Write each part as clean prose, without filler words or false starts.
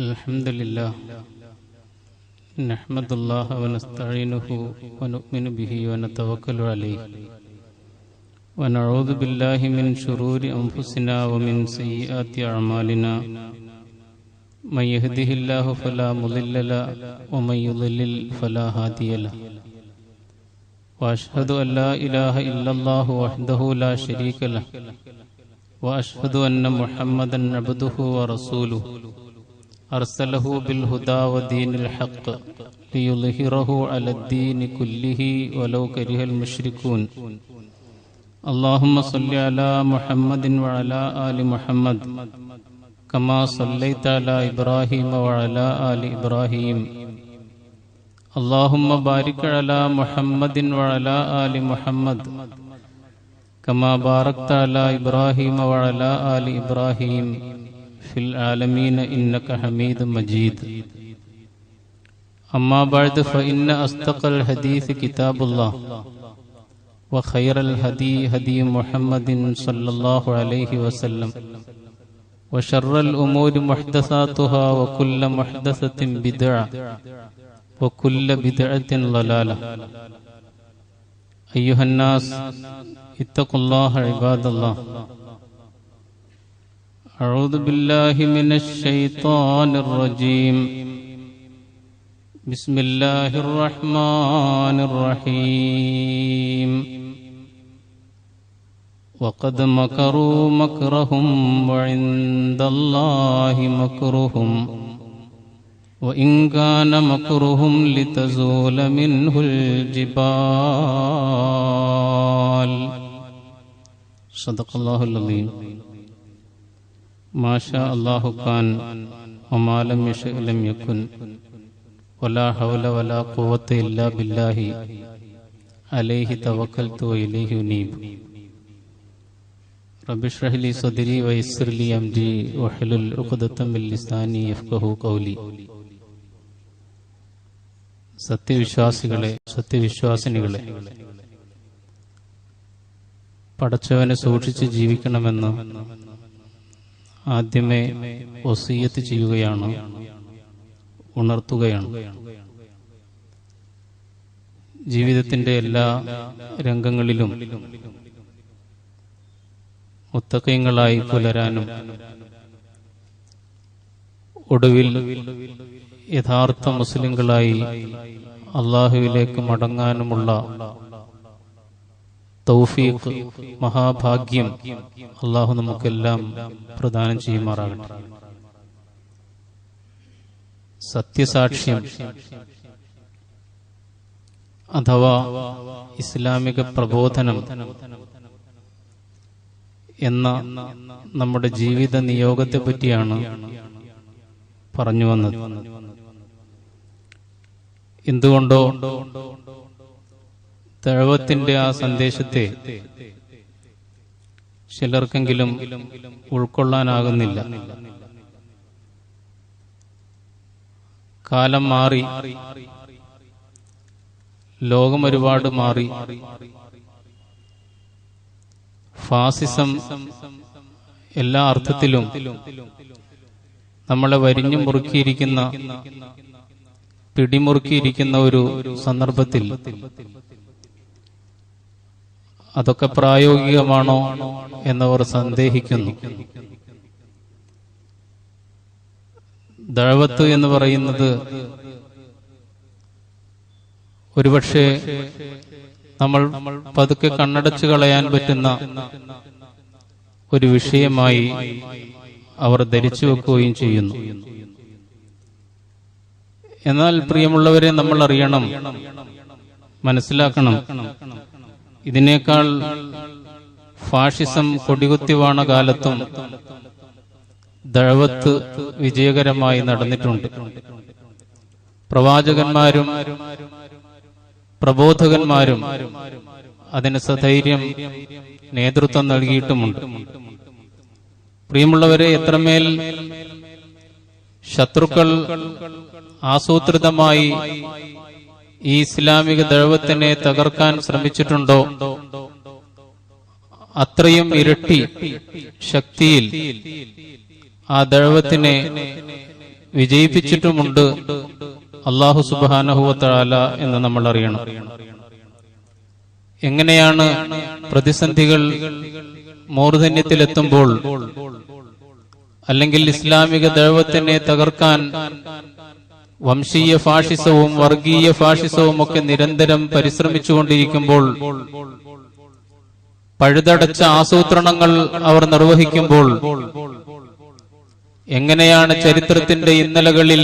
الحمد لله نحمد الله ونستعينه ونؤمن به ونتوكل عليه ونعوذ بالله من شرور أنفسنا ومن سيئات أعمالنا من يهده الله فلا مضل له ومن يضلل فلا هادي له وأشهد أن لا إله إلا الله وحده لا شريك له وأشهد أن محمدا عبده ورسوله أرسله بالهدى ودين الحق ليظهره على الدين كله ولو كره المشركون اللهم صل على محمد وعلى آل محمد كما صليت على إبراهيم وعلى آل إبراهيم اللهم بارك على محمد وعلى آل محمد كما باركت على إبراهيم وعلى آل إبراهيم في العالمين إنك حميد مجيد أما بعد فإن أصدق الحديث كتاب الله وخير الهدي هدي محمد صلى الله عليه وسلم وشر الأمور محدثاتها وكل محدثة بدعة وكل بدعة ضلالة أيها الناس اتقوا الله عباد الله أعوذ بالله من الشيطان الرجيم بسم الله الرحمن الرحيم وقد مكروا مكرهم وعند الله مكرهم وإن كان مكرهم لتزول منه الجبال صدق الله العظيم ما شاء الله كان وما لم يشأ لم يكن ولا حول ولا قوة إلا بالله عليه توكلت وإليه أنيب رب اشرح لي صدري ويسر لي أمري واحلل عقدة من لساني يفقهوا قولي സത്യവിശ്വാസികളെ സത്യവിശ്വാസിനികളെ പടച്ചവനെ സൂക്ഷിച്ച് ജീവിക്കണമെന്ന് ആദ്യമേ വസിയ്യത്ത് ചെയ്യുകയാണ്, ഉണർത്തുകയാണ്. ജീവിതത്തിന്റെ എല്ലാ രംഗങ്ങളിലും മുത്തഖീങ്ങളായി പുലരാനും ഒടുവിൽ യഥാർത്ഥ മുസ്ലിങ്ങളായി അള്ളാഹുവിലേക്ക് മടങ്ങാനുമുള്ള തൗഫീഖ്, മഹാഭാഗ്യം അള്ളാഹു നമുക്കെല്ലാം പ്രദാനം ചെയ്യുമാറാകട്ടെ. സത്യസാക്ഷ്യം അഥവാ ഇസ്ലാമിക പ്രബോധനം എന്ന നമ്മുടെ ജീവിത നിയോഗത്തെ പറ്റിയാണ് പറഞ്ഞു വന്നത്. എന്തുകൊണ്ടോ ദഅവത്തിന്റെ ആ സന്ദേശത്തെ ചിലർക്കെങ്കിലും ഉൾക്കൊള്ളാനാകുന്നില്ല. കാലം മാറി, ലോകം ഒരുപാട് മാറി. ഫാസിസം എല്ലാ അർത്ഥത്തിലും നമ്മളെ വരിഞ്ഞു മുറുക്കിയിരിക്കുന്ന, പിടിമുറുക്കിയിരിക്കുന്ന ഒരു സന്ദർഭത്തിൽ അതൊക്കെ പ്രായോഗികമാണോ എന്നവർ സന്ദേഹിക്കുന്നു. ദഅവത്ത് എന്ന് പറയുന്നത് ഒരുപക്ഷെ നമ്മൾ പതുക്കെ കണ്ണടച്ചു കളയാൻ പറ്റുന്ന ഒരു വിഷയമായി അവർ ധരിച്ചു വെക്കുകയും ചെയ്യുന്നു. എന്നാൽ പ്രിയമുള്ളവരെ, നമ്മൾ അറിയണം, മനസ്സിലാക്കണം, ഇതിനേക്കാൾ ഫാഷിസം കൊടികുത്തി വാണ കാലത്തും ദഅവത്ത് വിജയകരമായി നടന്നിട്ടുണ്ട്. പ്രവാചകന്മാരും പ്രബോധകന്മാരും അതിന് സധൈര്യം നേതൃത്വം നൽകിയിട്ടുമുണ്ട്. പ്രിയമുള്ളവരെ, എത്രമേൽ ശത്രുക്കൾ ആസൂത്രിതമായി ഈ ഇസ്ലാമിക ദഅവത്തിനെ തകർക്കാൻ ശ്രമിച്ചിട്ടുണ്ടോ അത്രയും ഇരട്ടി ശക്തിയിൽ ആ ദഅവത്തിനെ വിജയിപ്പിച്ചിട്ടുമുണ്ട് അല്ലാഹു സുബ്ഹാനഹു വ തആല എന്ന് നമ്മൾ അറിയണം. എങ്ങനെയാണ് പ്രതിസന്ധികൾ മൂർധന്യത്തിലെത്തുമ്പോൾ അല്ലെങ്കിൽ ഇസ്ലാമിക ദഅവത്തിനെ തകർക്കാൻ വംശീയ ഫാഷിസവും വർഗീയ ഫാഷിസവും ഒക്കെ നിരന്തരം പരിശ്രമിച്ചുകൊണ്ടിരിക്കുമ്പോൾ, പഴുതടച്ച ആസൂത്രണങ്ങൾ അവർ നിർവഹിക്കുമ്പോൾ, എങ്ങനെയാണ് ചരിത്രത്തിന്റെ ഇന്നലകളിൽ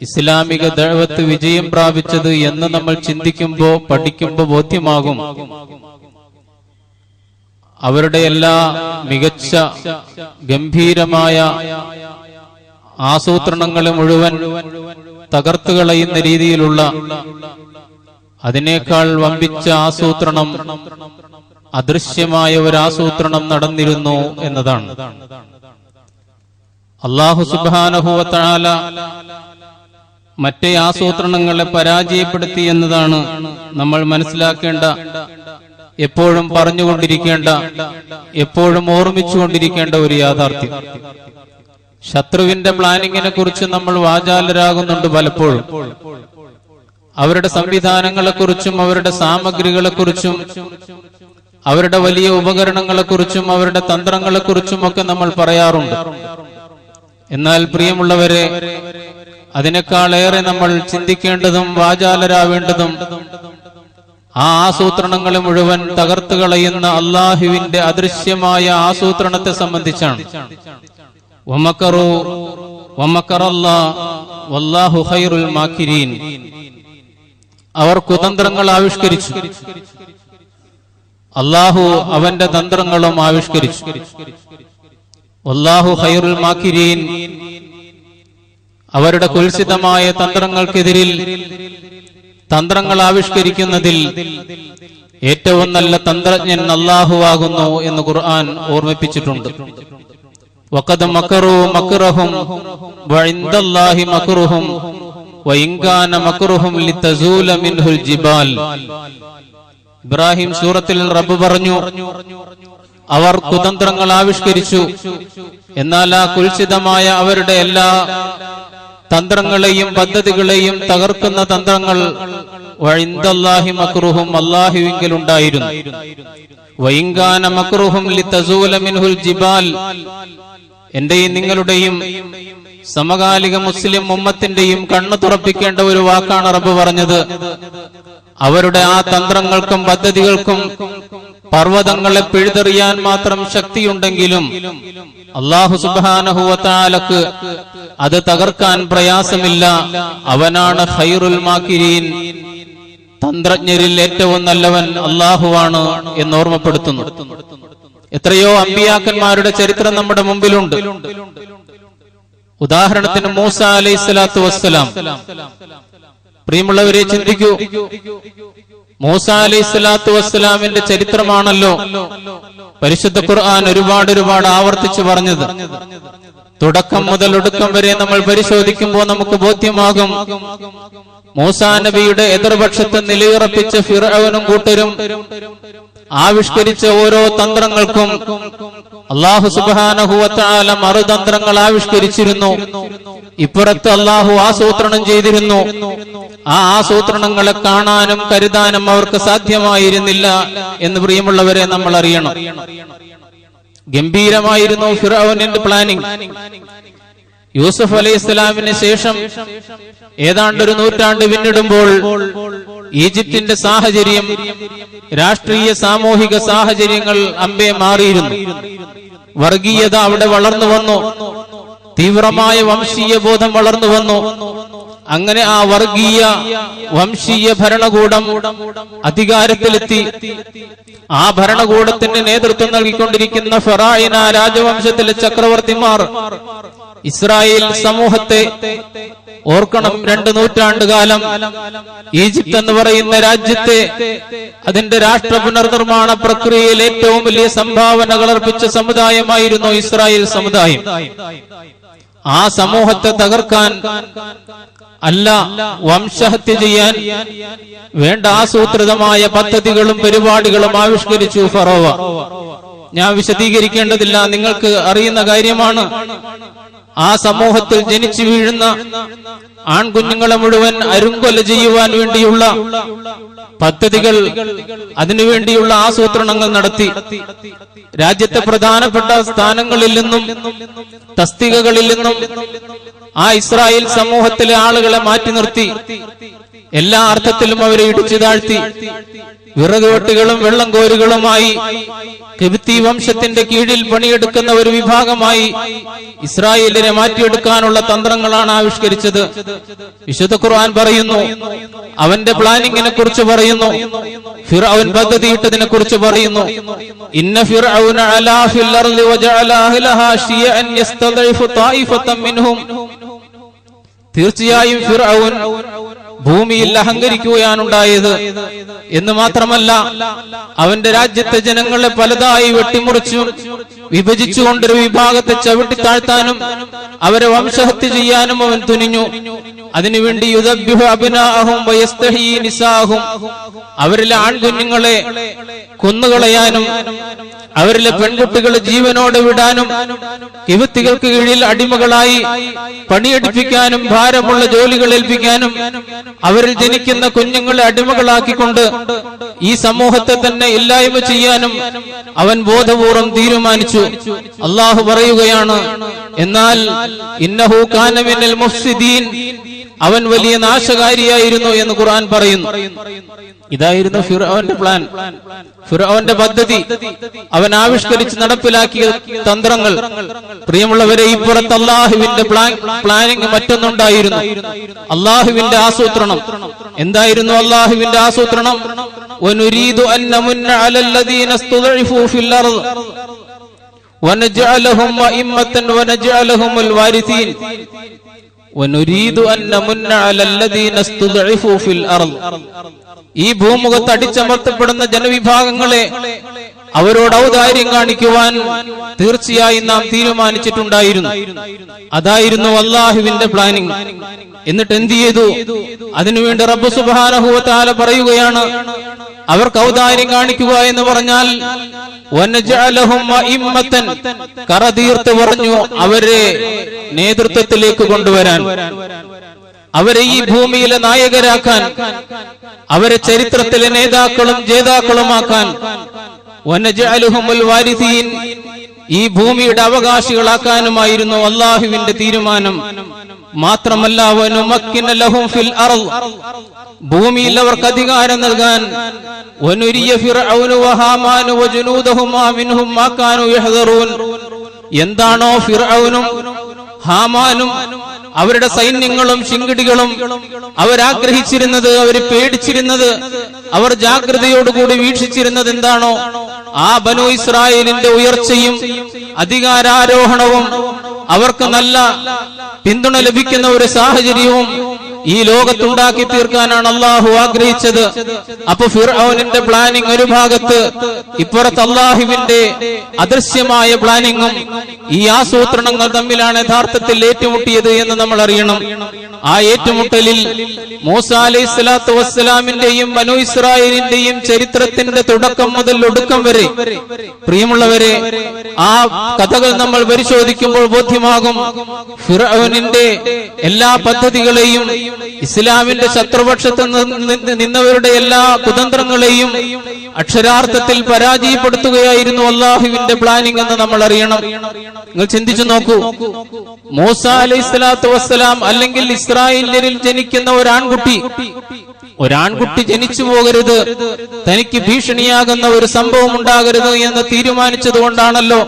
ഇസ്ലാമിക ദഅവത്ത് വിജയം പ്രാപിച്ചത് എന്ന് നമ്മൾ ചിന്തിക്കുമ്പോൾ, പഠിക്കുമ്പോൾ ബോധ്യമാകും അവരുടെ എല്ലാ മികച്ച ഗംഭീരമായ ആസൂത്രണങ്ങളെ മുഴുവൻ തകർത്തുകളയുന്ന രീതിയിലുള്ള അതിനേക്കാൾ വമ്പിച്ച ആസൂത്രണം, അദൃശ്യമായ ഒരു ആസൂത്രണം നടന്നിരുന്നു എന്നതാണ്. അല്ലാഹു സുബ്ഹാനഹു വ തആല മറ്റേ ആസൂത്രണങ്ങളെ പരാജയപ്പെടുത്തി എന്നതാണ് നമ്മൾ മനസ്സിലാക്കേണ്ട, എപ്പോഴും പറഞ്ഞുകൊണ്ടിരിക്കേണ്ട, എപ്പോഴും ഓർമ്മിച്ചുകൊണ്ടിരിക്കേണ്ട ഒരു യാഥാർത്ഥ്യം. ശത്രുവിന്റെ പ്ലാനിങ്ങിനെ കുറിച്ച് നമ്മൾ വാചാലരാകുന്നുണ്ട് പലപ്പോഴും. അവരുടെ സംവിധാനങ്ങളെക്കുറിച്ചും അവരുടെ സാമഗ്രികളെക്കുറിച്ചും അവരുടെ വലിയ ഉപകരണങ്ങളെക്കുറിച്ചും അവരുടെ തന്ത്രങ്ങളെക്കുറിച്ചും ഒക്കെ നമ്മൾ പറയാറുണ്ട്. എന്നാൽ പ്രിയമുള്ളവരെ, അതിനേക്കാളേറെ നമ്മൾ ചിന്തിക്കേണ്ടതും വാചാലരാവേണ്ടതും ആ ആസൂത്രണങ്ങളെ മുഴുവൻ തകർത്തു കളയുന്ന അല്ലാഹുവിന്റെ അദൃശ്യമായ ആസൂത്രണത്തെ സംബന്ധിച്ചാണ്. വമക്കറു വമക്കറല്ലാഹു വല്ലാഹു ഖൈറുൽ മാകിരീൻ. അവർ കുതന്ത്രങ്ങൾ ആവിഷ്കരിച്ചു, അല്ലാഹു അവന്റെ തന്ത്രങ്ങളും ആവിഷ്കരിച്ചു. വല്ലാഹു ഖൈറുൽ മാകിരീൻ. അവരുടെ കുൽസിതമായ തന്ത്രങ്ങൾക്കെതിരിൽ തന്ത്രങ്ങൾ ആവിഷ്കരിക്കുന്നതിൽ ഏറ്റവും നല്ല തന്ത്രജ്ഞൻ അല്ലാഹുവാകുന്നു എന്ന് ഖുർആൻ ഓർമ്മിപ്പിച്ചിട്ടുണ്ട്. വഖദ് മക്കറു മക്റഹും വഇൻദല്ലാഹി മക്റുഹും വഇൻ കാന മക്റുഹും ലിതസൂല മിൻഹുൽ ജിബാൽ. ഇബ്രാഹിം സൂറത്തിൽ റബ്ബ് പറഞ്ഞു, അവർ കുതന്ത്രങ്ങൾ ആവിഷ്കരിച്ചു, എന്നാൽ ആ കുൽസിതമായ അവരുടെ എല്ലാ തന്ത്രങ്ങളെയും പദ്ധതികളെയും തകർക്കുന്ന തന്ത്രങ്ങൾ വഇൻദല്ലാഹി മക്റുഹും അല്ലാഹുവിങ്കൽ ഉണ്ടായിരുന്നു. വഇൻ കാന മക്റുഹും ലിതസൂല മിൻഹുൽ ജിബാൽ. എന്റെയും നിങ്ങളുടെയും സമകാലിക മുസ്ലിം ഉമ്മത്തിന്റെയും കണ്ണു തുറപ്പിക്കേണ്ട ഒരു വാക്കാണ് റബ്ബ് പറഞ്ഞത്. അവരുടെ ആ തന്ത്രങ്ങൾക്കും പദ്ധതികൾക്കും പർവ്വതങ്ങളെ പിഴുതെറിയാൻ മാത്രം ശക്തിയുണ്ടെങ്കിലും അല്ലാഹു സുബ്ഹാനഹു വ തആലക്ക് അത് തകർക്കാൻ പ്രയാസമില്ല. അവനാണ് ഖൈറുൽ മാകിരീൻ. തന്ത്രജ്ഞരിൽ ഏറ്റവും നല്ലവൻ അല്ലാഹുവാണ് എന്ന് ഓർമ്മപ്പെടുത്തുന്നു. എത്രയോ അമ്പിയാക്കന്മാരുടെ ചരിത്രം നമ്മുടെ മുമ്പിലുണ്ട്. ഉദാഹരണത്തിന് മൂസ അലൈഹിസ്സലാത്തു വസ്സലാം. പ്രിയമുള്ളവരെ, ചിന്തിക്കൂ. മൂസ അലൈഹിസ്സലാത്തു വസ്സലാമിന്റെ ചരിത്രമാണല്ലോ പരിശുദ്ധ ഖുർആൻ ഒരുപാട് ആവർത്തിച്ചു പറഞ്ഞത്. തുടക്കം മുതൽ ഒടുക്കം വരെ നമ്മൾ പരിശോധിക്കുമ്പോൾ നമുക്ക് ബോധ്യമാകും, മൂസാ നബിയുടെ എതിർപക്ഷത്ത് നിലയുറപ്പിച്ച ഫിർഔനും കൂട്ടരും ആവിഷ്കരിച്ച ഓരോ തന്ത്രങ്ങൾക്കും അല്ലാഹു സുബ്ഹാനഹു വ തആല മറുതന്ത്രങ്ങൾ ആവിഷ്കരിച്ചിരുന്നു. ഇപ്പുറത്ത് അല്ലാഹു ആസൂത്രണം ചെയ്തിരുന്നു. ആ ആസൂത്രണങ്ങളെ കാണാനും കരുതാനും അവർക്ക് സാധ്യമായിരുന്നില്ല എന്ന് പ്രിയമുള്ളവരെ നമ്മൾ അറിയണം. ഗംഭീരമായിരുന്നു ഫിർഔനിന്റെ പ്ലാനിംഗ്. യൂസുഫ് അലൈഹിസ്സലാമിന് ശേഷം ഏതാണ്ട് ഒരു നൂറ്റാണ്ട് പിന്നിടുമ്പോൾ ഈജിപ്തിന്റെ സാഹചര്യം, രാഷ്ട്രീയ സാമൂഹിക സാഹചര്യങ്ങൾ അമ്പേ മാറിയിരുന്നു. വർഗീയത അവിടെ വളർന്നു വന്നു. തീവ്രമായ വംശീയ ബോധം വളർന്നു വന്നു. അങ്ങനെ ആ വർഗീയ വംശീയ ഭരണകൂടം അധികാരത്തിലെത്തി. ആ ഭരണകൂടത്തിന് നേതൃത്വം നൽകിക്കൊണ്ടിരിക്കുന്ന ഫറായിന രാജവംശത്തിലെ ചക്രവർത്തിമാർ ഇസ്രായേൽ സമൂഹത്തെ ഓർക്കണം, 2 നൂറ്റാണ്ടുകാലം ഈജിപ്ത് എന്ന് പറയുന്ന രാജ്യത്തെ അതിന്റെ രാഷ്ട്ര പുനർനിർമ്മാണ പ്രക്രിയയിൽ ഏറ്റവും വലിയ സംഭാവനകൾ അർപ്പിച്ച സമുദായമായിരുന്നു ഇസ്രായേൽ സമുദായം. ആ സമൂഹത്തെ തകർക്കാൻ അല്ല, വംശഹത്യ ചെയ്യാൻ വേണ്ട ആസൂത്രിതമായ പദ്ധതികളും പരിപാടികളും ആവിഷ്കരിച്ചു ഫറോവ. ഞാൻ വിശദീകരിക്കേണ്ടതില്ല, നിങ്ങൾക്ക് അറിയുന്ന കാര്യമാണ്. ആ സമൂഹത്തിൽ ജനിച്ചു വീഴുന്ന ആൺകുഞ്ഞുങ്ങളെ മുഴുവൻ അരുങ്കൊല ചെയ്യുവാൻ വേണ്ടിയുള്ള പദ്ധതികൾ, അതിനുവേണ്ടിയുള്ള ആസൂത്രണങ്ങൾ നടത്തി. രാജ്യത്തെ പ്രധാനപ്പെട്ട സ്ഥാനങ്ങളിൽ നിന്നും തസ്തികകളിൽ നിന്നും ആ ഇസ്രായേൽ സമൂഹത്തിലെ ആളുകളെ മാറ്റി നിർത്തി. എല്ലാ അർത്ഥത്തിലും അവരെ ഇടിച്ചു താഴ്ത്തി. വിറകുവെട്ടുകളും വെള്ളം കോരുകളുമായി കിബ്തി വംശത്തിന്റെ കീഴിൽ പണിയെടുക്കുന്ന ഒരു വിഭാഗമായി ഇസ്രായേലിനെ മാറ്റിയെടുക്കാനുള്ള തന്ത്രങ്ങളാണ് ആവിഷ്കരിച്ചത്. വിശുദ്ധ ഖുർആൻ പറയുന്നു, അവന്റെ പ്ലാനിങ്ങിനെ കുറിച്ച് പറയുന്നു, ഫിർഔൻ പദ്ധതിയിട്ടതിനെ കുറിച്ച് പറയുന്നു. ഇന്ന ഫിർഔന അലാ ഫിൽ അർളി വജഅല അഹ്ലഹാ ശിയഅൻ യസ്തദഇഫു ത്വായിഫതൻ മിൻഹും. തീർച്ചയായും ഫിർഔൻ ഭൂമിയിൽ അഹങ്കരിക്കുകയാണുണ്ടായത് എന്ന് മാത്രമല്ല, അവന്റെ രാജ്യത്തെ ജനങ്ങളെ പലതായി വെട്ടിമുറിച്ചും വിഭജിച്ചുകൊണ്ടൊരു വിഭാഗത്തെ ചവിട്ടി താഴ്ത്താനും അവരെ വംശഹത്യ ചെയ്യാനും അവൻ തുനിഞ്ഞു. അതിനുവേണ്ടി യുദബ്ബിഹു അബ്നാഅഹും വയസ്തഹീ നിസാഅഹും, അവരിലെ ആൺകുഞ്ഞുങ്ങളെ കൊന്നുകളയാനും അവരിലെ പെൺകുട്ടികളെ ജീവനോടെ വിടാനും കിബ്തികൾക്ക് കീഴിൽ അടിമകളായി പണിയെടുപ്പിക്കാനും ഭാരമുള്ള ജോലികൾ ഏൽപ്പിക്കാനും അവരിൽ ജനിക്കുന്ന കുഞ്ഞുങ്ങളെ അടിമകളാക്കിക്കൊണ്ട് ഈ സമൂഹത്തെ തന്നെ ഇല്ലായ്മ ചെയ്യാനും അവൻ ബോധപൂർവം തീരുമാനിച്ചു. അള്ളാഹു പറയുകയാണ്, എന്നാൽ ഇന്നഹു കാന മിനൽ മുഫ്സിദീൻ, അവൻ വലിയ നാശകാരിയായിരുന്നു എന്ന് ഖുർആൻ പറയുന്നു. ഇതായിരുന്നു ഫിർഔന്റെ പ്ലാൻ, ഫിർഔന്റെ പദ്ധതി, അവൻ ആവിഷ്കരിച്ച് നടപ്പിലാക്കിയ തന്ത്രങ്ങൾ. പ്രിയമുള്ളവരെ, ഇപ്പുറത്ത് അള്ളാഹുവിന്റെ പ്ലാനിങ് മറ്റൊന്നുണ്ടായിരുന്നു, അള്ളാഹുവിന്റെ ആസൂത്രണം. എന്തായിരുന്നു അള്ളാഹുവിന്റെ ആസൂത്രണം? വനുരീദു അൻ നമുന്ന അലല്ലദീന സ്തുദഇഫു ഫിൽ അർദ് വനജഅലഹും അഇമ്മത്തൻ വനജഅലഹുൽ വാരിസീൻ. വനുരീദു അൻ നമുന്ന അലല്ലദീന സ്തുദഇഫു ഫിൽ അർദ്. ഈ ഭൂമുഖത്ത് അടിച്ചമർത്തപ്പെടുന്ന ജനവിഭാഗങ്ങളെ അവരോട് ഔദാര്യം കാണിക്കുവാൻ തീർച്ചയായും നാം തീരുമാനിച്ചിട്ടുണ്ടായിരുന്നു. അതായിരുന്നു അല്ലാഹുവിന്റെ പ്ലാനിങ്. എന്നിട്ട് എന്ത് ചെയ്തു? അതിനുവേണ്ടി റബ്ബ് സുബ്ഹാനഹു വ തആല പറയുകയാണ്, അവർക്ക് ഔദാര്യം കാണിക്കുക എന്ന് പറഞ്ഞാൽ വനജഅലഹും അഇമ്മത്തൻ, കറതീർത്ത് പറഞ്ഞു അവരെ നേതൃത്വത്തിലേക്ക് കൊണ്ടുവരാൻ, അവരെ ഈ ഭൂമിയിലെ നായകരാക്കാൻ, അവരെ ചരിത്രത്തിലെ നേതാക്കളും ജേതാക്കളുമാക്കാൻ, വനജഅലുഹുൽ വാരിസീൻ, ഈ ഭൂമിയുടെ അവകാശികളാക്കാനുമായിരുന്നു അല്ലാഹുവിന്റെ തീരുമാനം. മാത്രമല്ല വനുമക്കിന ലഹും ഫിൽ അർദ്, ഭൂമിയിൽ അവർക്ക് അധികാരം നൽകാൻ, വനുരിയ ഫിർഔനു വഹാമാനു വജുനൂദഹുമാ മിൻഹും മാ കാനൂ യഹ്ദറൂൻ, എന്താണോ ഫിർഔനും ഹാമാനും അവരുടെ സൈന്യങ്ങളും ശിങ്കിടികളും അവരാഗ്രഹിച്ചിരുന്നത്, അവർ പേടിച്ചിരുന്നത്, അവർ ജാഗ്രതയോടുകൂടി വീക്ഷിച്ചിരുന്നത് എന്താണോ, ആ ബനൂ ഇസ്രായേലിന്റെ ഉയർച്ചയും അധികാരാരോഹണവും അവർക്ക് നല്ല പിന്തുണ ലഭിക്കുന്ന ഒരു സാഹചര്യവും ഈ ലോകത്തുണ്ടാക്കി തീർക്കാനാണ് അള്ളാഹു ആഗ്രഹിച്ചത്. അപ്പൊ ഫിർഔനിന്റെ പ്ലാനിങ് ഒരു ഭാഗത്ത്, ഇപ്പുറത്ത് അള്ളാഹുവിന്റെ അദൃശ്യമായ പ്ലാനിങ്ങും ഈ ആസൂത്രണങ്ങൾ തമ്മിലാണ് യഥാർത്ഥത്തിൽ ഏറ്റുമുട്ടിയത് എന്ന് നമ്മൾ അറിയണം. ആ ഏറ്റുമുട്ടലിൽ മൂസാ അലൈഹിസ്സലാത്തു വസ്സലാമിന്റെയും ബനൂ ഇസ്രായേലിന്റെയും ചരിത്രത്തിന്റെ തുടക്കം മുതൽ ഒടുക്കം വരെ, പ്രിയമുള്ളവരെ, ആ കഥകൾ നമ്മൾ പരിശോധിക്കുമ്പോൾ ബോധ്യമാകും, ഫിർഔനിന്റെ എല്ലാ പദ്ധതികളെയും ഇസ്ലാമിന്റെ ശത്രുപക്ഷത്ത് നിന്നവരുടെ എല്ലാ കുതന്ത്രങ്ങളെയും അക്ഷരാർത്ഥത്തിൽ പരാജയപ്പെടുത്തുകയായിരുന്നു അള്ളാഹുവിന്റെ പ്ലാനിംഗ് എന്ന് നമ്മൾ അറിയണം. നിങ്ങൾ ചിന്തിച്ചു നോക്കൂ, മൂസാ അലൈഹിസ്സലാത്തു വസ്സലാം അല്ലെങ്കിൽ ഇസ്രായേലിൽ ജനിക്കുന്ന ഒരാൺകുട്ടി ജനിച്ചു പോകരുത്, തനിക്ക് ഭീഷണിയാകുന്ന ഒരു സംഭവം ഉണ്ടാകരുത് എന്ന് തീരുമാനിച്ചത് കൊണ്ടാണല്ലോ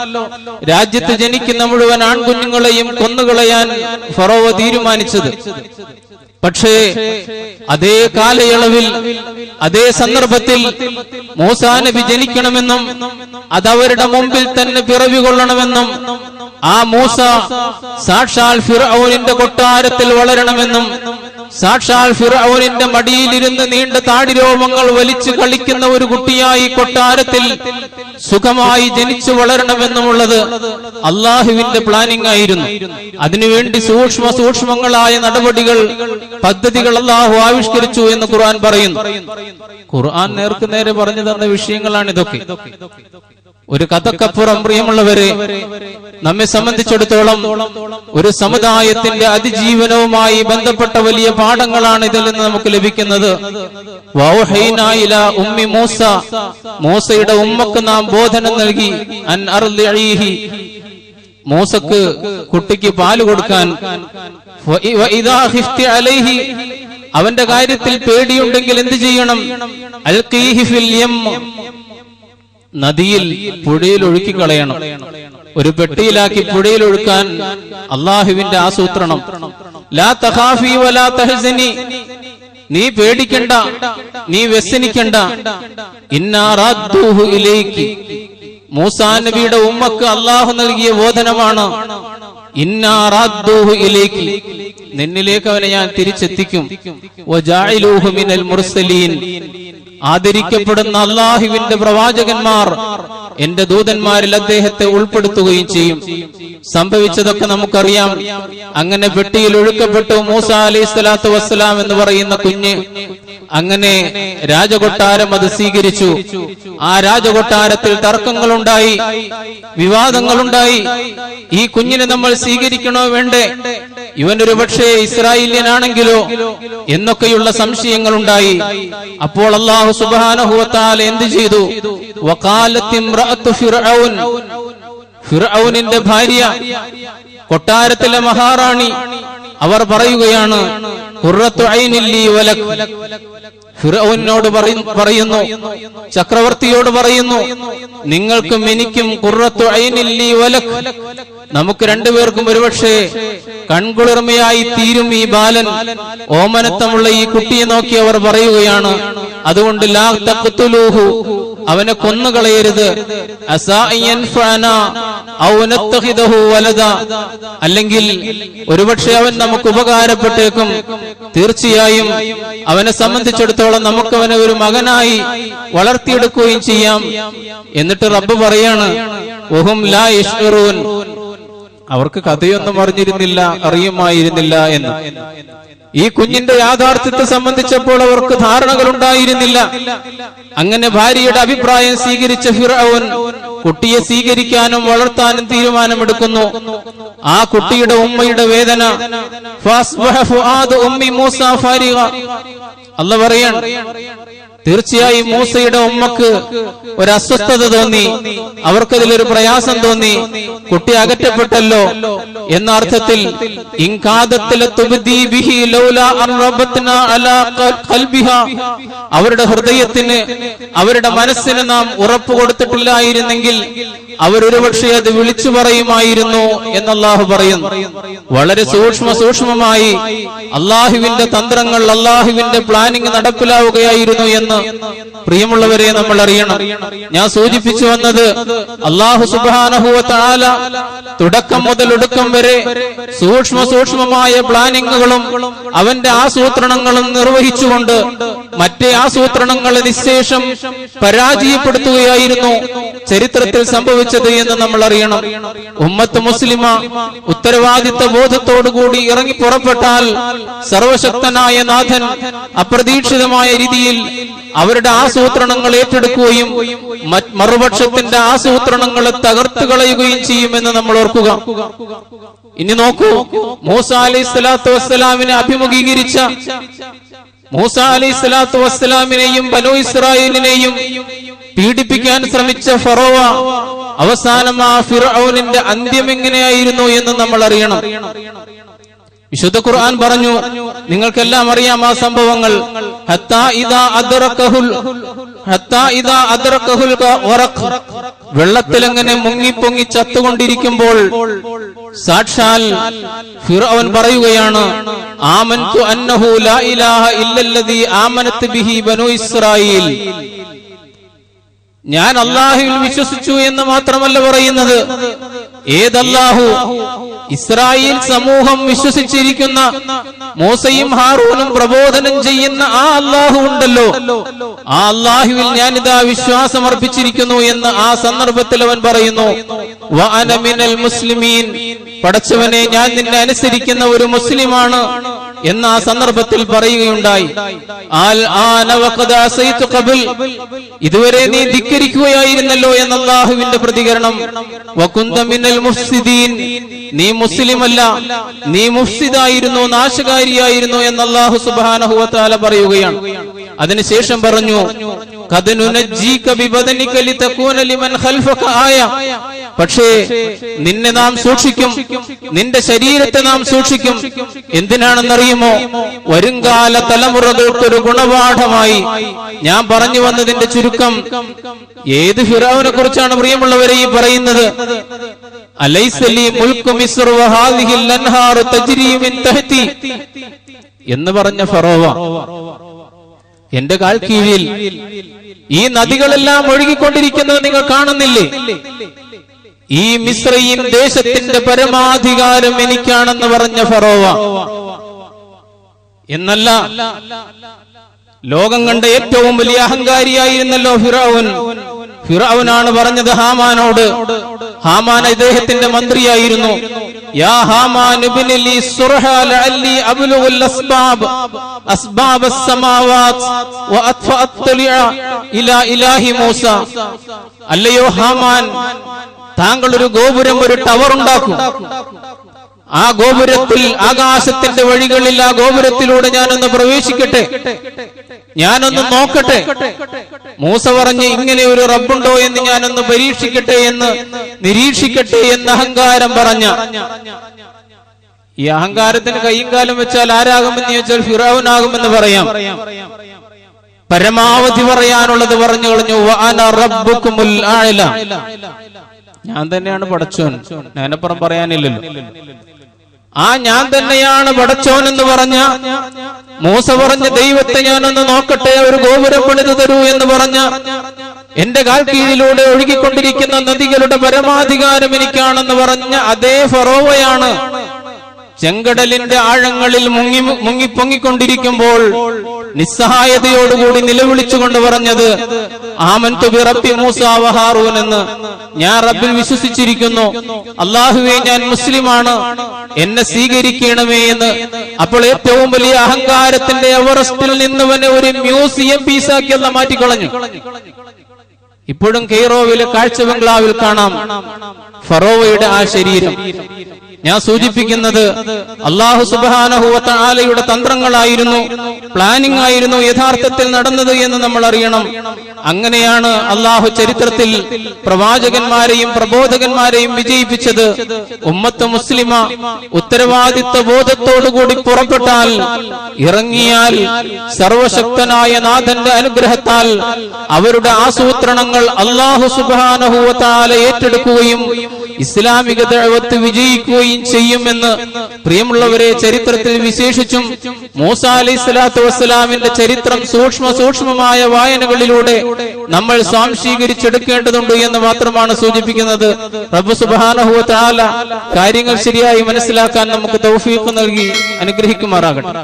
രാജ്യത്ത് ജനിക്കുന്ന മുഴുവൻ ആൺകുഞ്ഞുങ്ങളെയും കൊന്നുകളയാൻ ഫറോവ തീരുമാനിച്ചത്. പക്ഷേ അതേ കാലയളവിൽ, അതേ സന്ദർഭത്തിൽ മൂസാ നബി ജനിക്കണമെന്നും അതവരുടെ മുമ്പിൽ തന്നെ പിറവി കൊള്ളണമെന്നും ആ മൂസ സാക്ഷാൽ ഫിർഔനിന്റെ കൊട്ടാരത്തിൽ വളരണമെന്നും സാക്ഷാൽ ഫിർഔനിന്റെ മടിയിലിരുന്ന് നീണ്ട താടിരോമങ്ങൾ വലിച്ചു കളിക്കുന്ന ഒരു കുട്ടിയായി കൊട്ടാരത്തിൽ സുഖമായി ജനിച്ചു വളരണമെന്നുമുള്ളത് അള്ളാഹുവിന്റെ പ്ലാനിംഗ് ആയിരുന്നു. അതിനുവേണ്ടി സൂക്ഷ്മങ്ങളായ നടപടികൾ, പദ്ധതികൾ അള്ളാഹു ആവിഷ്കരിച്ചു എന്ന് ഖുർആൻ പറയുന്നു. ഖുർആൻ നേർക്ക് നേരെ പറഞ്ഞു തന്ന വിഷയങ്ങളാണ് ഇതൊക്കെ. ഒരു കഥക്കപ്പുറം പ്രിയമുള്ളവരെ, നമ്മെ സംബന്ധിച്ചിടത്തോളം ഒരു സമുദായത്തിന്റെ അതിജീവനവുമായി ബന്ധപ്പെട്ട വലിയ പാഠങ്ങളാണ് ഇതിൽ നിന്ന് നമുക്ക് ലഭിക്കുന്നത്. വൗഹൈനാ ഇലാ ഉമ്മി മൂസ, മൂസയുടെ ഉമ്മക്ക് നാം ബോധനം നൽകി, അൻ അർദിഈഹി, മൂസക്ക് കുട്ടിക്ക് പാല് കൊടുക്കാൻ. വഇദാ ഖിഫ്തി അലൈഹി, അവന്റെ കാര്യത്തിൽ പേടിയുണ്ടെങ്കിൽ എന്ത് ചെയ്യണം? അൽഖീഹി ഫിൽ യം, നദിയിൽ പുഴയിൽ ഒഴുക്കി കളയണം. ഒരു പെട്ടിയിലാക്കി പുഴയിൽ ഒഴുക്കാൻ അള്ളാഹുവിന്റെ ആസൂത്രണം. ലാ തഖാഫി വലാ തഹ്സനി, നീ പേടിക്കണ്ട, നീ വ്യസനിക്കണ്ട. ഇന്നാ റദ്ദൂഹു ഇലൈകി, മൂസാ നബിയുടെ ഉമ്മക്ക് അള്ളാഹു നൽകിയ ബോധനമാണ്. ഇന്നാ റദ്ദൂഹു ഇലൈകി, നിന്നിലേക്ക് അവനെ ഞാൻ തിരിച്ചെത്തിക്കും. വജാഇലൂഹു മിനൽ മുർസലീൻ, ആദരിക്കപ്പെടുന്ന അള്ളാഹുവിന്റെ പ്രവാചകന്മാർ എന്റെ ദൂതന്മാരിൽ അദ്ദേഹത്തെ ഉൾപ്പെടുത്തുകയും ചെയ്യും. സംഭവിച്ചതൊക്കെ നമുക്കറിയാം. അങ്ങനെ പെട്ടിയിൽ ഒഴുക്കപ്പെട്ടു മൂസ അലൈഹിസ്സലാത്തു വസ്സലാം എന്ന് പറയുന്ന കുഞ്ഞ്. അങ്ങനെ രാജകൊട്ടാരം അത് സ്വീകരിച്ചു. ആ രാജകൊട്ടാരത്തിൽ തർക്കങ്ങളുണ്ടായി, വിവാദങ്ങളുണ്ടായി. ഈ കുഞ്ഞിനെ നമ്മൾ സ്വീകരിക്കണോ വേണ്ടേ, ഇവനൊരു പക്ഷേ ഇസ്രായേലിയനാണെങ്കിലോ എന്നൊക്കെയുള്ള സംശയങ്ങളുണ്ടായി. അപ്പോൾ അല്ലാഹു സുബ്ഹാനഹു വ തആല എന്ത് ചെയ്തു? വഖാലത്ത് ഇംറഅത്തു ഫിർഔൻ, ഫിർഔനിന്റെ ഭാര്യ, കൊട്ടാരത്തിലെ മഹാറാണി, അവർ പറയുകയാണ്, ഖുർറത്തു ഐനിൻ ലീ വലക്, ഫിർഔനോട് പറയുന്നു, ചക്രവർത്തിയോട് പറയുന്നു, നിങ്ങൾക്കും എനിക്കും ഖുർറത്തു ഐനിൻ ലീ വലക്, നമുക്ക് രണ്ടുപേർക്കും ഒരുപക്ഷെ കൺകുളിർമയായി തീരും ഈ ബാലൻ, ഓമനത്തമുള്ള ഈ കുട്ടിയെ നോക്കി അവർ പറയുകയാണ്. അതുകൊണ്ട് ലാ തഖ്തുലൂഹു, അവനെ കൊന്നുകളയരുത്. അസാ യൻഫഅനാ ഔ നത്തഖിദഹു വലദ, അല്ലെങ്കിൽ ഒരുപക്ഷെ അവൻ നമുക്ക് ഉപകാരപ്പെട്ടേക്കും. തീർച്ചയായും അവനെ സംബന്ധിച്ചിടത്തോളം നമുക്ക് അവനെ ഒരു മകനായി വളർത്തിയെടുക്കുകയും ചെയ്യാം. എന്നിട്ട് റബ്ബ് പറയാണ്, വഹും ലാ യശ്ഉറൂൻ, അവർക്ക് കഥയൊന്നും അറിയുമായിരുന്നില്ല എന്ന്. ഈ കുഞ്ഞിന്റെ യാഥാർത്ഥ്യത്തെ സംബന്ധിച്ചപ്പോൾ അവർക്ക് ധാരണകൾ ഉണ്ടായിരുന്നില്ല. അങ്ങനെ ഭാര്യയുടെ അഭിപ്രായം സ്വീകരിച്ച ഫിർഔൻ കുട്ടിയെ സ്വീകരിക്കാനും വളർത്താനും തീരുമാനമെടുക്കുന്നു. ആ കുട്ടിയുടെ ഉമ്മയുടെ വേദന, ഫസ്ബഹ ഫുആദു ഉമ്മി മൂസ ഫാരിഗ, അല്ലാഹു പറയാണ്, തീർച്ചയായും മൂസയുടെ ഉമ്മക്ക് ഒരു അസ്വസ്ഥത തോന്നി, അവർക്കതിലൊരു പ്രയാസം തോന്നി. കുട്ടി അകറ്റപ്പെട്ടല്ലോ എന്ന അർത്ഥത്തിൽ അവരുടെ ഹൃദയത്തിന്, അവരുടെ മനസ്സിന് നാം ഉറപ്പ് കൊടുത്തിട്ടില്ലായിരുന്നെങ്കിൽ അവരൊരുപക്ഷെ അത് വിളിച്ചു പറയുമായിരുന്നു എന്ന് അല്ലാഹു പറയുന്നു. വളരെ സൂക്ഷ്മമായി അള്ളാഹുവിന്റെ തന്ത്രങ്ങൾ, അള്ളാഹുവിന്റെ പ്ലാനിങ് നടപ്പിലാവുകയായിരുന്നു എന്ന് പ്രിയമുള്ളവരെ നമ്മൾ അറിയണം. ഞാൻ സൂചിപ്പിച്ചു വന്നത്, അല്ലാഹു സുബ്ഹാനഹു വ തആല തുടക്കം മുതൽ ഒടുക്കം വരെ സൂക്ഷ്മമായ പ്ലാനിങ്ങുകളും അവന്റെ ആസൂത്രണങ്ങളും നിർവഹിച്ചുകൊണ്ട് മറ്റേ ആസൂത്രണങ്ങളെ നിശേഷം പരാജയപ്പെടുത്തുകയായിരുന്നു ചരിത്രത്തിൽ സംഭവിച്ചത് എന്ന് നമ്മൾ അറിയണം. ഉമ്മത്ത് മുസ്ലിമ ഉത്തരവാദിത്ത ബോധത്തോടുകൂടി ഇറങ്ങി പുറപ്പെട്ടാൽ സർവശക്തനായ നാഥൻ അപ്രതീക്ഷിതമായ രീതിയിൽ അവരുടെ ആസൂത്രണങ്ങൾ ഏറ്റെടുക്കുകയും മറുപക്ഷത്തിന്റെ ആസൂത്രണങ്ങളെ തകർത്തു കളയുകയും ചെയ്യുമെന്ന് നമ്മൾ ഓർക്കുക. ഇനി നോക്കൂ, മൂസ അലൈഹിസ്സലാത്തു വസ്സലാമിനെ അഭിമുഖീകരിച്ച, മൂസ അലൈഹിസ്സലാത്തു വസ്സലാമിനെയും ബനൂ ഇസ്രായേലിനെയും പീഡിപ്പിക്കാൻ ശ്രമിച്ച ഫറോവ, അവസാനം ആ ഫിർഔനിന്റെ അന്ത്യം എങ്ങനെയായിരുന്നു എന്ന് നമ്മൾ അറിയണം. വിശുദ്ധ ഖുർആൻ പറഞ്ഞു, നിങ്ങൾക്കെല്ലാം അറിയാം ആ സംഭവങ്ങൾ. ഹത്താ ഇദാ അദ്റകഹുൽ ഗറഖ്, വെള്ളത്തിൽ അങ്ങനെ മുങ്ങിപ്പൊങ്ങി ചത്തുകൊണ്ടിരിക്കുമ്പോൾ സാക്ഷാൽ ഫിർഔൻ പറയുകയാണ്, ആമൻതു അന്നഹു ലാ ഇലാഹ ഇല്ലല്ലദീ ആമനത് ബിഹി ബനൂ ഇസ്രായീൽ, ഞാൻ അല്ലാഹുവിൽ വിശ്വസിച്ചു എന്ന് മാത്രമല്ല പറയുന്നത്, ഏതല്ലാഹു? ഇസ്രായേൽ സമൂഹം വിശ്വസിച്ചിരിക്കുന്ന, മൂസയും ഹാറൂനും പ്രബോധനം ചെയ്യുന്ന ആ അല്ലാഹു ഉണ്ടല്ലോ, ആ അല്ലാഹുവിൽ ഞാനിതാ വിശ്വാസം അർപ്പിച്ചിരിക്കുന്നു എന്ന് ആ സന്ദർഭത്തിൽ അവൻ പറയുന്നു. വഅന മിനൽ മുസ്ലിമീൻ, പടച്ചവനെ ഞാൻ നിന്നെ അനുസരിക്കുന്ന ഒരു മുസ്ലിമാണ് എന്ന ആ സന്ദർഭത്തിൽ പറയുകയുണ്ടായി, ഇതുവരെ നീ ധിക്കരിക്കുകയായിരുന്നല്ലോ എന്ന അല്ലാഹുവിന്റെ പ്രതികരണം. വകുന്ത മിനൽ മുഫ്സിദീൻ, നീ മുസ്ലിമല്ല, നീ മുഫ്സിദായിരുന്നു, നാശകാരിയായിരുന്നു എന്ന് അല്ലാഹു സുബ്ഹാനഹു വ തആല പറയുകയാണ്. അതിനുശേഷം പറഞ്ഞു, ഖദ് നുനജ്ജീക ബിബദനിക ലിതകൂന ലിമൻ ഖൽഫക ആയ, പക്ഷേ നിന്നെ നാം സൂക്ഷിക്കും, നിന്റെ ശരീരത്തെ നാം സൂക്ഷിക്കും. എന്തിനാണെന്നറിയുമോ? വരുംകാല തലമുറകൾക്കൊരു ഗുണപാഠമായി. ഞാൻ പറഞ്ഞു വന്നതിന്റെ ചുരുക്കം, ഏത് ഫിറഔനെ കുറിച്ചാണ് പ്രിയമുള്ളവരെ ഈ പറയുന്നത്? അലൈസ ലീ മുൽക്കു മിസ്ർ വഹാദിഹിൽ അൻഹാറു തജ്രി മിൻ തഹ്തി എന്ന് പറഞ്ഞ ഫറോവ, എന്റെ കാൽ കീഴിൽ ഈ നദികളെല്ലാം ഒഴുകിക്കൊണ്ടിരിക്കുന്നത് നിങ്ങൾ കാണുന്നില്ലേ? ഈ മിസ്രയീം ദേശത്തിന്റെ പരമാധികാരം എനിക്കാണെന്ന് പറഞ്ഞ ഫറോവ. എന്നല്ല, ലോകം കണ്ട ഏറ്റവും വലിയ അഹങ്കാരിയായിരുന്നല്ലോ ഫിറഔൻ. ഫിറഔനാണ് പറഞ്ഞത് ഹാമാനോട്. ഹാമാൻ ഇദ്ദേഹത്തിന്റെ മന്ത്രിയായിരുന്നു. യാ ഹാമാൻ ഇബ്നി ലി സുർഹ ലഅല്ലി അബ്ലുഗുൽ അസ്ബാബ അസ്സമാവാത് വഅത്ഫഅത്ലിഅ ഇലാ ഇലാഹി മൂസ. അല്ലയോ ഹാമാൻ, താങ്കൾ ഒരു ഗോപുരം, ഒരു ടവർ ഉണ്ടാക്കും. ആ ഗോപുരത്തിൽ, ആകാശത്തിന്റെ വഴികളിൽ ആ ഗോപുരത്തിലൂടെ ഞാനൊന്ന് പ്രവേശിക്കട്ടെ, ഞാനൊന്ന് നോക്കട്ടെ. മൂസ പറഞ്ഞ്, ഇങ്ങനെ ഒരു റബ്ബുണ്ടോ എന്ന് ഞാനൊന്ന് പരീക്ഷിക്കട്ടെ, എന്ന് നിരീക്ഷിക്കട്ടെ എന്ന് അഹങ്കാരം പറഞ്ഞ ഈ അഹങ്കാരത്തിന് കയ്യും കാലം വെച്ചാൽ ആരാകുമെന്ന് ചോദിച്ചാൽ ഫിറഔനാകുമെന്ന് പറയാം. പരമാവധി പറയാനുള്ളത് പറഞ്ഞു കളഞ്ഞു. വഅന റബ്ബുകുമുൽ അഅല, ഞാൻ തന്നെയാണ് പടച്ചോൻ, ഞാനപ്പുറം പറയാനില്ലല്ലോ. ആ ഞാൻ തന്നെയാണ് പടച്ചോൻ എന്ന് പറഞ്ഞ മൂസ പറഞ്ഞ ദൈവത്തെ ഞാനൊന്ന് നോക്കട്ടെ, ഒരു ഗോപുരം പണിതു തരൂ എന്ന് പറഞ്ഞ, എന്റെ കാൽ കീഴിലൂടെ ഒഴുകിക്കൊണ്ടിരിക്കുന്ന നദികളുടെ പരമാധികാരം എനിക്കാണെന്ന് പറഞ്ഞ അതേ ഫറോവയാണ് ചെങ്കടലിന്റെ ആഴങ്ങളിൽ മുങ്ങിപ്പൊങ്ങിക്കൊണ്ടിരിക്കുമ്പോൾ നിസ്സഹായതയോടുകൂടി നിലവിളിച്ചുകൊണ്ട് പറഞ്ഞത്, ആമൻതു ബിറബ്ബി മൂസ വ ഹാറൂൻ എന്ന്. ഞാൻ റബ്ബിൽ വിശ്വസിച്ചിരിക്കുന്നു, അല്ലാഹുവേ ഞാൻ മുസ്ലിമാണ്, എന്നെ സ്വീകരിക്കണമേ എന്ന്. അപ്പോൾ ഏറ്റവും വലിയ അഹങ്കാരത്തിന്റെ എവറസ്റ്റിൽ നിന്നവനെ ഒരു മ്യൂസിയം പീസാക്കി അല്ലാഹു മാറ്റിക്കളഞ്ഞു. ഇപ്പോഴും കെയ്റോവിലെ കാഴ്ച ബംഗ്ലാവിൽ കാണാം ഫറോവയുടെ ആ ശരീരം. ഞാൻ സൂചിപ്പിക്കുന്നത് അല്ലാഹു സുബ്ഹാനഹു വ തആലയുടെ തന്ത്രങ്ങളായിരുന്നു, പ്ലാനിംഗ് ആയിരുന്നു യഥാർത്ഥത്തിൽ നടന്നത് എന്ന് നമ്മൾ അറിയണം. അങ്ങനെയാണ് അല്ലാഹു ചരിത്രത്തിൽ പ്രവാചകന്മാരെയും പ്രബോധകന്മാരെയും വിജയിപ്പിച്ചത്. ഉമ്മത്ത് മുസ്ലിമ ഉത്തരവാദിത്വ ബോധത്തോടുകൂടി പുറപ്പെട്ടാൽ, ഇറങ്ങിയാൽ, സർവശക്തനായ നാഥന്റെ അനുഗ്രഹത്താൽ അവരുടെ ആസൂത്രണങ്ങൾ അല്ലാഹു സുബ്ഹാനഹു വ തആല ഏറ്റെടുക്കുകയും ഇസ്ലാമിക ദഅവത്ത് വിജയിക്കുകയും ചെയ്യുമെന്ന് പ്രിയമുള്ളവരെ ചരിത്രത്തിൽ വിശേഷിച്ചും മൂസ അലൈഹിസ്സലാത്തു വസ്സലാമിന്റെ ചരിത്രം സൂക്ഷ്മമായ വായനകളിലൂടെ നമ്മൾ സ്വാംശീകരിച്ചെടുക്കേണ്ടതുണ്ട് എന്ന് മാത്രമാണ് സൂചിപ്പിക്കുന്നത്. റബ്ബ് സുബ്ഹാനഹു വ തആല കാര്യങ്ങൾ ശരിയായി മനസ്സിലാക്കാൻ നമുക്ക് തൗഫീഖ് നൽകി അനുഗ്രഹിക്കുമാറാകട്ടെ.